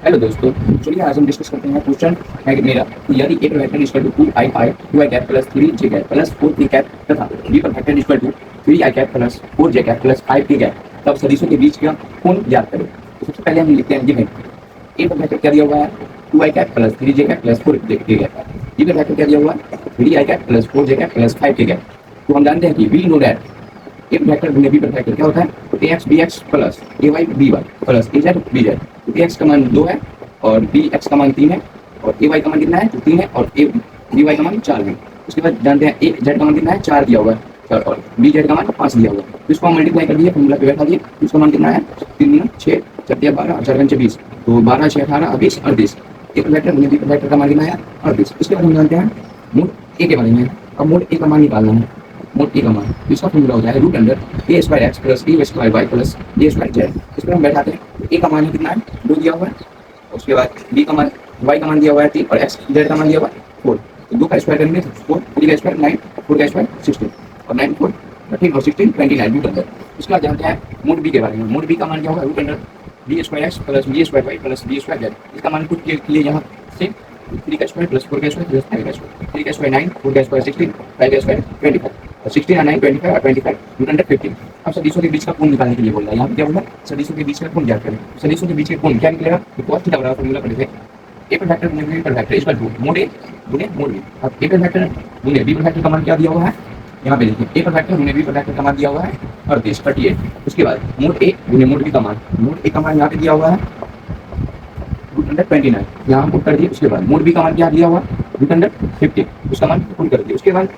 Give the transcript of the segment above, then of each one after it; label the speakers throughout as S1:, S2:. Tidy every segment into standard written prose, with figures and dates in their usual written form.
S1: Hello दोस्तों, चलिए आज हम डिस्कस करते हैं। क्वेश्चन है कि मेरा यदि ए पर vector equal to 2i cap plus 3j cap plus 4k cap तथा बी पर vector equal to 3i cap plus 4j cap plus 5k cap, तब सदिशों के बीच का कोण ज्ञात करें। तो सबसे पहले हम लिखते हैं गिवन। ए पर वेक्टर क्या दिया हुआ है? 2i cap plus 3j cap plus 4k cap. B पर वेक्टर क्या दिया हुआ है? 3i cap plus 4j cap plus 5k cap. तो हम जानते हैं कि we know that A vector गुने बी वेक्टर क्या होता है? तो A X B X plus A Y B Y plus A Z B Z. A X का मान 2 है और बी एक्स का मान 3 है और ए वाई का मान कितना है? तो 3 है और ए बी वाई का मान 4 है। उसके बाद जानते हैं ए जेड का मान कितना है? 4 दिया हुआ है और बी जेड का मान 5 दिया हुआ है। तो इसको हम मल्टीप्लाई कर दिए, फॉर्मूला पे बैठा दिए। इसका मान कितना है? 3 गुना 6 4 12 4 5 20। तो 12 6 18 20 38। ए वेक्टर गुने बी वेक्टर का मान कितना है? 38। इसके बाद हम जानते हैं मोड ए के बारे में। अब मोड ए का मान निकालना है। मोड ए का मान, इसका फॉर्मूला होता है रूट अंडर ए स्क्वायर एक्स प्लस ए स्क्वायर वाई प्लस ए स्क्वायर जेड। इस पर हम बैठाते हैं। ए का मान कितना है? 2 दिया हुआ है। उसके बाद बी का मान, वाई का मान दिया हुआ है 3 और एक्स जेड का मान दिया हुआ है 4। तो 2 का स्क्वायर करेंगे तो 4, 3 का स्क्वायर 9, 4 का स्क्वायर 16 और 9 4 13 और 16 29 रूट अंडर। उसके बाद जानते हैं मोड बी के बारे में। मोड बी का मान क्या होगा? Root under B square X plus B square Y plus B square Z. इसका मान कुछ के लिए यहाँ से 3 का स्क्वायर प्लस 4 का स्क्वायर प्लस 5 का स्क्वायर। 3 का स्क्वायर 9, 4 का स्क्वायर 16, 5 का स्क्वायर 25 और 16 और 9 25 और 25 रूट अंडर 15। अब सदिशों के बीच का कोण निकालने के लिए बोल रहा है। यहाँ पे क्या बोला? सदिशों के बीच का कोण ज्ञात करें। सदिशों के बीच का कोण क्या निकलेगा? तो cos थीटा बराबर फॉर्मूला पढ़े थे। ए पर वेक्टर गुने बी पर वेक्टर इक्वल टू मोड ए गुने मोड बी। अब ए पर वेक्टर गुने बी पर वेक्टर का मान क्या दिया हुआ है? यहाँ पे देखिए ए पर वेक्टर गुने बी पर वेक्टर का मान दिया हुआ है 38। उसके बाद मोड ए गुने मोड बी का मान, मोड ए का मान यहाँ पे दिया हुआ है रूट अंडर 29, यहाँ हम पुट कर दिए। उसके बाद मोड बी का मान क्या दिया हुआ? रूट अंडर 50, उसका मान पुट कर दिए। उसके बाद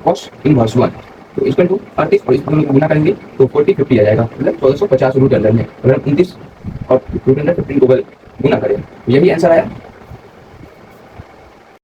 S1: cos इनवर्स 1 तो इक्वल टू 38 और इस दोनों को गुना करेंगे तो 40 50 आ जाएगा, मतलब 1450 रूट अंडर में। अगर 29 और रूट अंडर 15 को गुना करें तो यही आंसर आया।